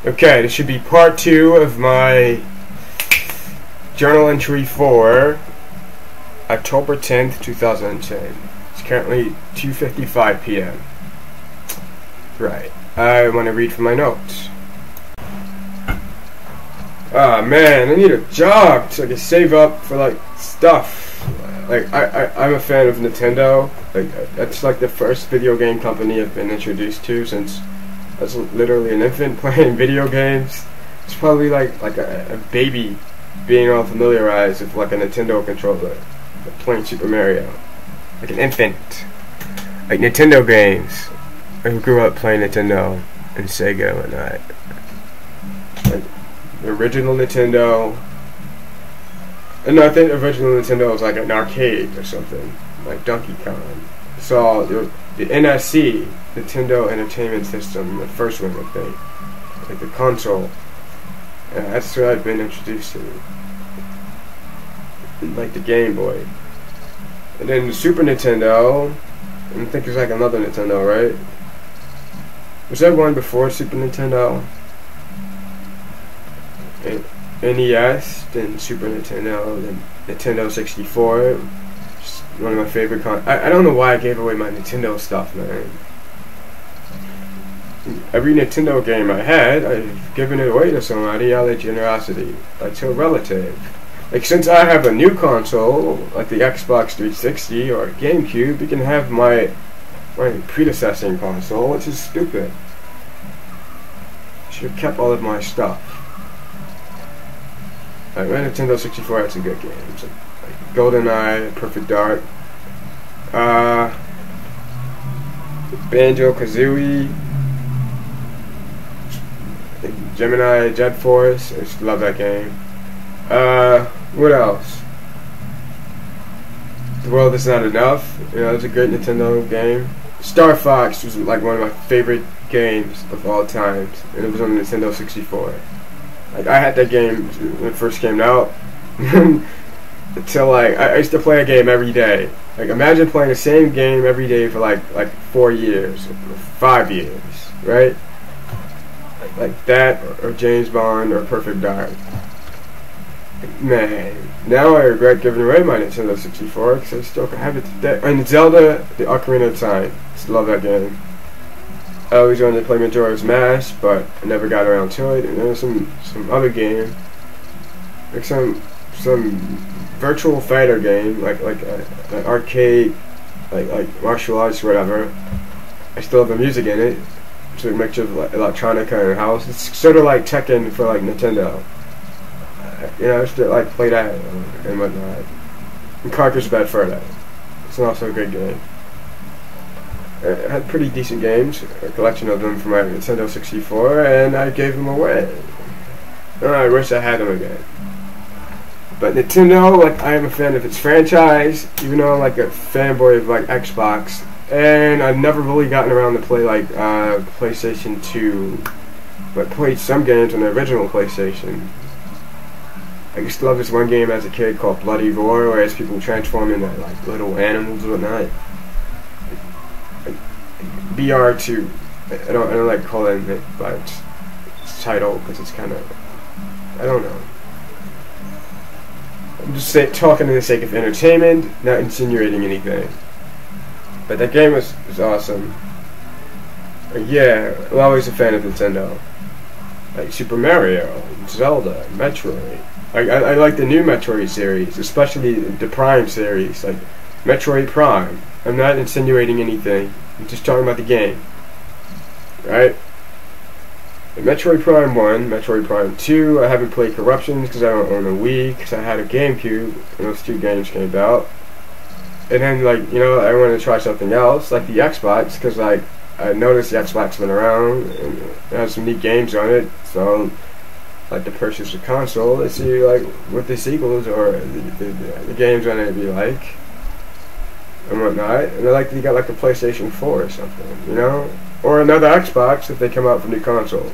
Okay, this should be part 2 of my journal entry for October 10th, 2010. It's currently 2:55 p.m. Right. I want to read from my notes. Ah, man, I need a job so I can save up for, like, stuff. Like, I'm a fan of Nintendo. Like, that's, like, the first video game company I've been introduced to since I was literally an infant playing video games. It's probably like a baby being all familiarized with, like, a Nintendo controller. Like playing Super Mario. Like an infant. Like, Nintendo games. I grew up playing Nintendo and Sega and whatnot. Like, the original Nintendo. And I think the original Nintendo was like an arcade or something, like Donkey Kong. So the NSC, Nintendo Entertainment System, the first one, I think, like the console. Yeah, that's what I've been introduced to. Like the Game Boy. And then the Super Nintendo, I think it's like another Nintendo, right? Was there one before Super Nintendo? NES, then Super Nintendo, then Nintendo 64. Just one of my favorite I don't know why I gave away my Nintendo stuff, man. Every Nintendo game I had, I've given it away to somebody out of generosity. Like, to a relative. Like, since I have a new console, like the Xbox 360 or GameCube, you can have my predecessing console, which is stupid. Should have kept all of my stuff. Like, my Nintendo 64 had some good games. Like GoldenEye, Perfect Dark, Banjo-Kazooie, Gemini Jet Force. I just love that game. What else? The World Is Not Enough. You know, it's a great Nintendo game. Star Fox was like one of my favorite games of all time, and it was on the Nintendo 64. Like, I had that game when it first came out. Until, like, I used to play a game every day. Like, imagine playing the same game every day for like 4 years, or 5 years, right? Like that, or James Bond, or Perfect Dark. Man, now I regret giving away my Nintendo 64 because I still have it today. And Zelda, the Ocarina of Time. Still love that game. I always wanted to play Majora's Mask, but I never got around to it. And there was some other game, like some virtual fighter game, like an arcade, like martial arts, whatever. I still have the music in it. It's a mixture of like electronica and house. It's sort of like Tekken for like Nintendo. You know, I used to like play that and whatnot. And Conker's Bad Fur Day. It's also a good game. It had pretty decent games, a collection of them from my Nintendo 64, and I gave them away. And I wish I had them again. But Nintendo, like, I am a fan of its franchise, even though I'm like a fanboy of like Xbox, and I've never really gotten around to play like PlayStation 2, but played some games on the original PlayStation. I used to love this one game as a kid called Bloody Roar, where as people transform into like little animals and whatnot. BR2. I don't like calling it by its title because it's kind of, I don't know. I'm just talking for the sake of entertainment, not insinuating anything. But that game was awesome. Yeah, I'm always a fan of Nintendo. Like Super Mario, Zelda, Metroid. I like the new Metroid series, especially the Prime series, like Metroid Prime. I'm not insinuating anything. I'm just talking about the game. Right? And Metroid Prime 1, Metroid Prime 2, I haven't played Corruptions because I don't own a Wii, because I had a GameCube, and those two games came out. And then, like, you know, I wanted to try something else, like the Xbox, because, like, I noticed the Xbox been around, and it has some neat games on it, so like to purchase a console to see, like, what the sequels or the games on it be like. And whatnot, and I like that you got like a PlayStation 4 or something, you know, or another Xbox if they come out for new console,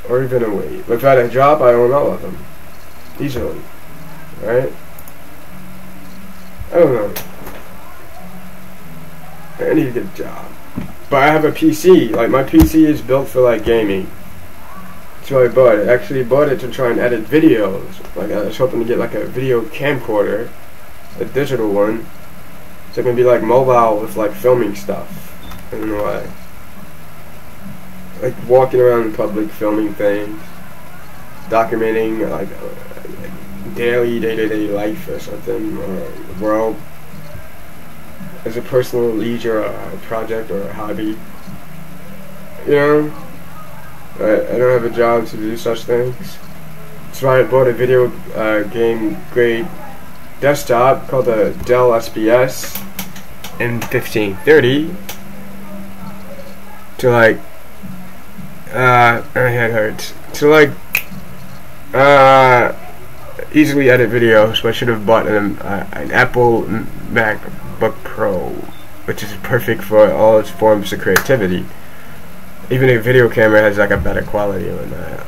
or even a Wii. But if I had a job, I own all of them easily, right? I don't know. I need to get a job. But I have a PC. Like, my PC is built for like gaming. So I bought it. Actually bought it to try and edit videos. Like, I was hoping to get like a video camcorder, a digital one, so it can be like mobile with like filming stuff. I don't know why. Like walking around in public, filming things, documenting like daily, day-to-day life or something, or the world as a personal leisure, or a project, or a hobby. You know, I don't have a job to do such things. That's why I bought a video game grade desktop called the Dell SBS M1530 to like my head hurts, to like easily edit videos. But I should have bought an Apple MacBook Pro, which is perfect for all its forms of creativity. Even a video camera has like a better quality than that,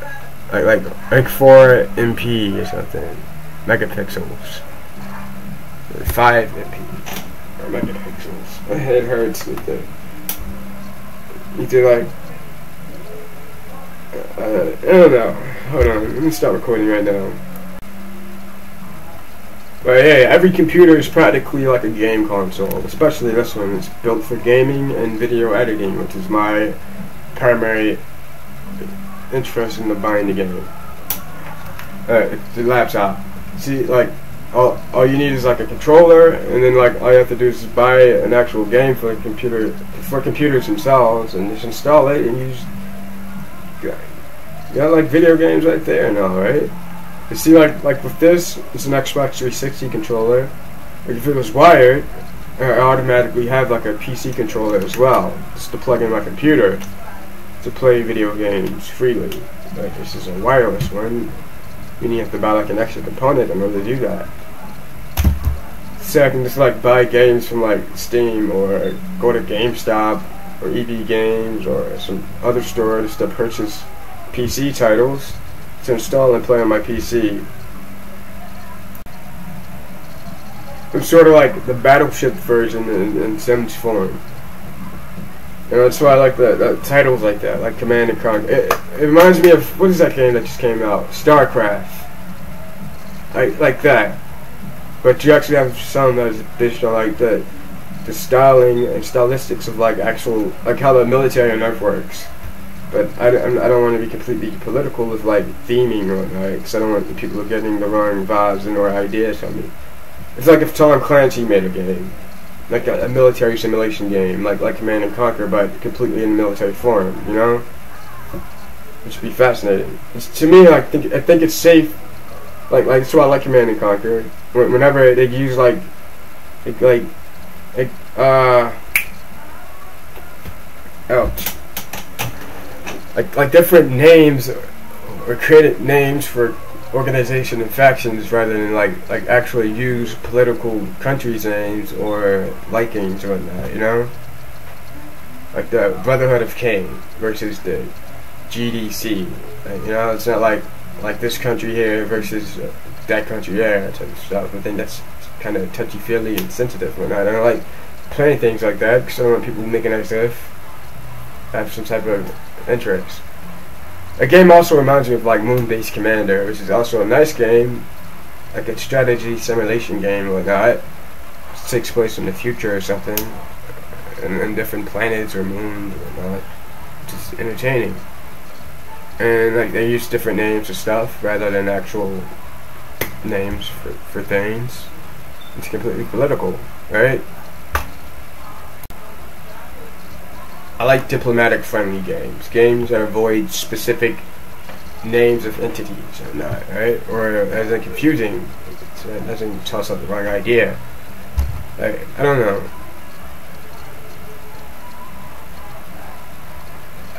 like 4 MP or something, megapixels, 5 MP or megapixels. My head hurts with it. You do like I don't know. Hold on, let me stop recording right now. But hey, every computer is practically like a game console, especially this one. It's built for gaming and video editing, which is my primary interest in the buying the game. The laptop. See, like all you need is like a controller, and then like all you have to do is just buy an actual game for a computer, for computers themselves, and just install it, and you got like video games right there now, right? You see, like with this, it's an Xbox 360 controller. Like if it was wired, I automatically have like a PC controller as well, just to plug in my computer to play video games freely. Like this is a wireless one, meaning you have to buy like an extra component in order to do that. So I can just like buy games from like Steam, or go to GameStop or EB Games or some other stores to purchase PC titles to install and play on my PC. It's sort of like the Battleship version in Sims form. And that's why I like the titles like that, like Command and Conquer. It reminds me of, what is that game that just came out? StarCraft. Like that. But you actually have some that is additional, like the styling and stylistics of like actual, like how the military on Earth works. But I don't want to be completely political with like theming or whatnot, because I don't want the people getting the wrong vibes and or ideas from me. It's like if Tom Clancy made a game, like a military simulation game, like Command and Conquer, but completely in military form, you know? Which would be fascinating. To me, I think it's safe. Like that's why I like Command and Conquer. Whenever they use like different names or created names for organization and factions rather than like actually use political countries' names or likings or whatnot, you know? Like the Brotherhood of Cain versus the GDC. You know, it's not like this country here versus that country there type of stuff. I think that's kind of touchy-feely and sensitive and whatnot. I don't like playing things like that because I don't want people making as if I have some type of interest. A game also reminds me of like Moon-Based Commander, which is also a nice game, like a strategy simulation game or whatnot. It takes place in the future or something, and different planets or moons or whatnot, which is entertaining. And like they use different names for stuff rather than actual names for things. It's completely political, right? I like diplomatic friendly games. Games that avoid specific names of entities or not, right? Or as in confusing, so it doesn't tell us the wrong idea. Like, I don't know.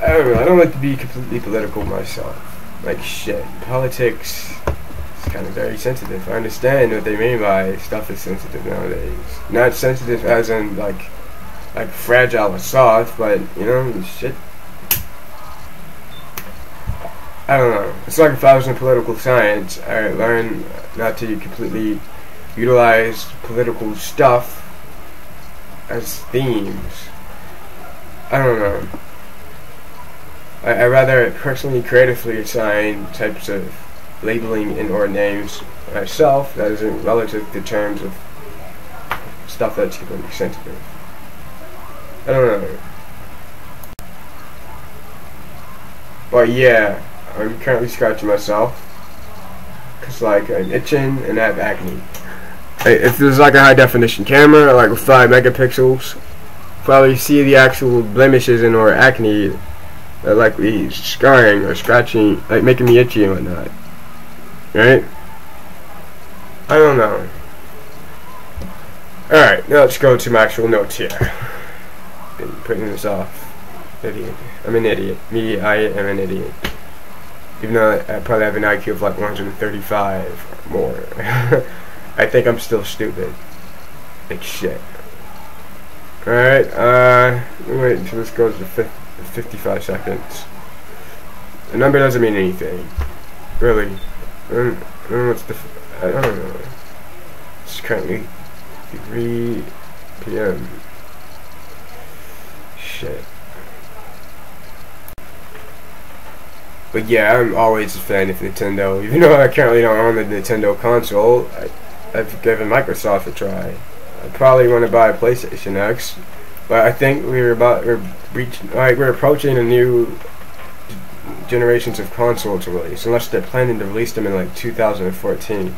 I don't like to be completely political myself. Like shit. Politics is kind of very sensitive. I understand what they mean by stuff is sensitive nowadays. Not sensitive as in like fragile or soft, but you know, shit. I don't know. It's like if I was in political science, I learned not to completely utilize political stuff as themes. I don't know. I rather personally creatively assign types of labeling in or names myself that isn't relative to terms of stuff that's going to be sensitive. I don't know. But yeah, I'm currently scratching myself because like I'm itching and I have acne. If there's like a high definition camera, like with 5 megapixels, probably see the actual blemishes in or acne that like be scarring or scratching, like making me itchy and whatnot. Right? I don't know. Alright, now let's go to my actual notes here. Been putting this off. Idiot. I'm an idiot. I am an idiot. Even though I probably have an IQ of like 135 or more. I think I'm still stupid. Like shit. Alright, wait until this goes to 55 seconds. The number doesn't mean anything. Really. I don't know what's the... I don't know. It's currently 3 p.m. Shit. But yeah, I'm always a fan of Nintendo. Even though I currently don't own the Nintendo console, I've given Microsoft a try. I probably want to buy a PlayStation X, but I think we're approaching a new generations of consoles to release, unless they're planning to release them in like 2014.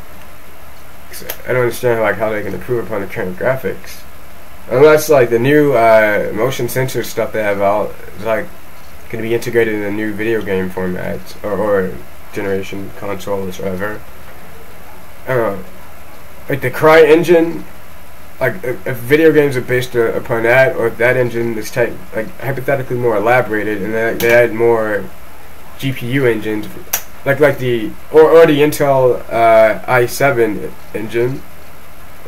I don't understand like how they can improve upon the current graphics, unless like the new motion sensor stuff they have out is like going to be integrated in a new video game formats or generation consoles or whatever. I don't know. Like the Cry engine, like if video games are based upon that, or if that engine is like hypothetically more elaborated, and they add more GPU engines, like the the Intel i7 engine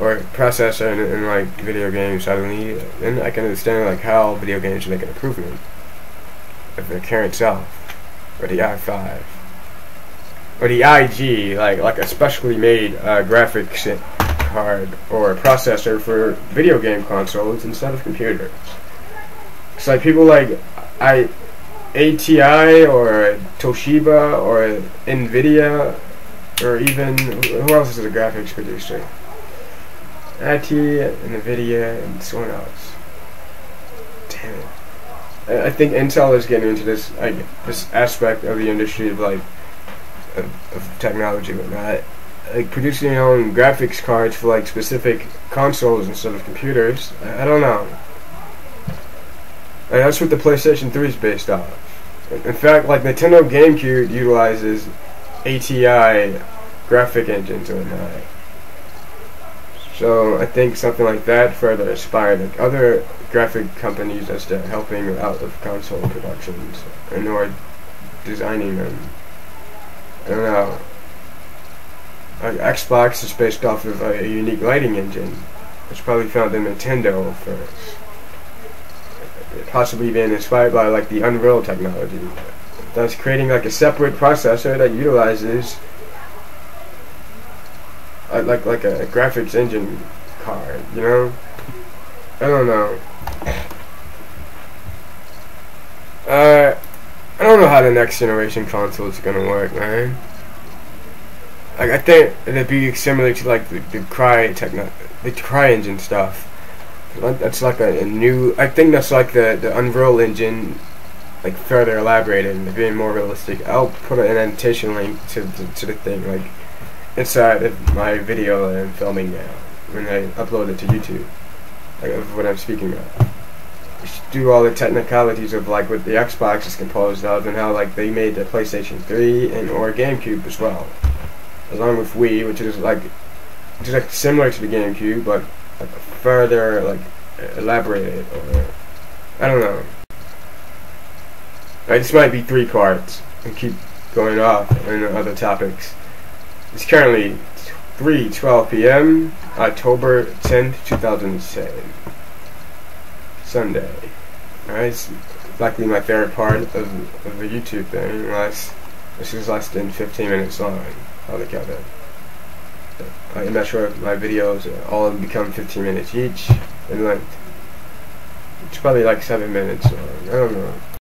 or processor in like video games suddenly, then I can understand like how video games make an improvement of their current self, or the i5, or the IG, like a specially made graphics card or processor for video game consoles instead of computers. It's like people like ATI or Toshiba or Nvidia, or even who else is a graphics producer? ATI and Nvidia and someone else. Damn it. I think Intel is getting into this this aspect of the industry of like of technology and whatnot, like producing your own graphics cards for like specific consoles instead of computers. I don't know. And that's what the PlayStation 3 is based off. In fact, like Nintendo GameCube utilizes ATI graphic engines and whatnot. So I think something like that further inspired like other graphic companies as to helping out with console productions and or designing them. I don't know. Xbox is based off of a unique lighting engine, which probably found in Nintendo first. Possibly being inspired by like the Unreal technology. Thus creating like a separate processor that utilizes like a graphics engine card, you know? I don't know. I don't know how the next generation console is gonna work, man. Like I think it'd be similar to like the Cry engine stuff. That's like a new. I think that's like the Unreal engine, like further elaborated and being more realistic. I'll put an annotation link to the thing like inside of my video that I'm filming now when I upload it to YouTube, like of what I'm speaking about. Do all the technicalities of like what the Xbox is composed of and how like they made the PlayStation 3 and or GameCube as well, along with Wii, which is like similar to the GameCube but like further like elaborated, or I don't know. This might be 3 parts and keep going off on other topics. It's currently 3:12 p.m. October 10th, 2007. Sunday. Alright, it's likely my favorite part of the YouTube thing, unless this is less than 15 minutes long altogether. I'm not sure if my videos all become 15 minutes each in length. It's probably like 7 minutes, or I don't know.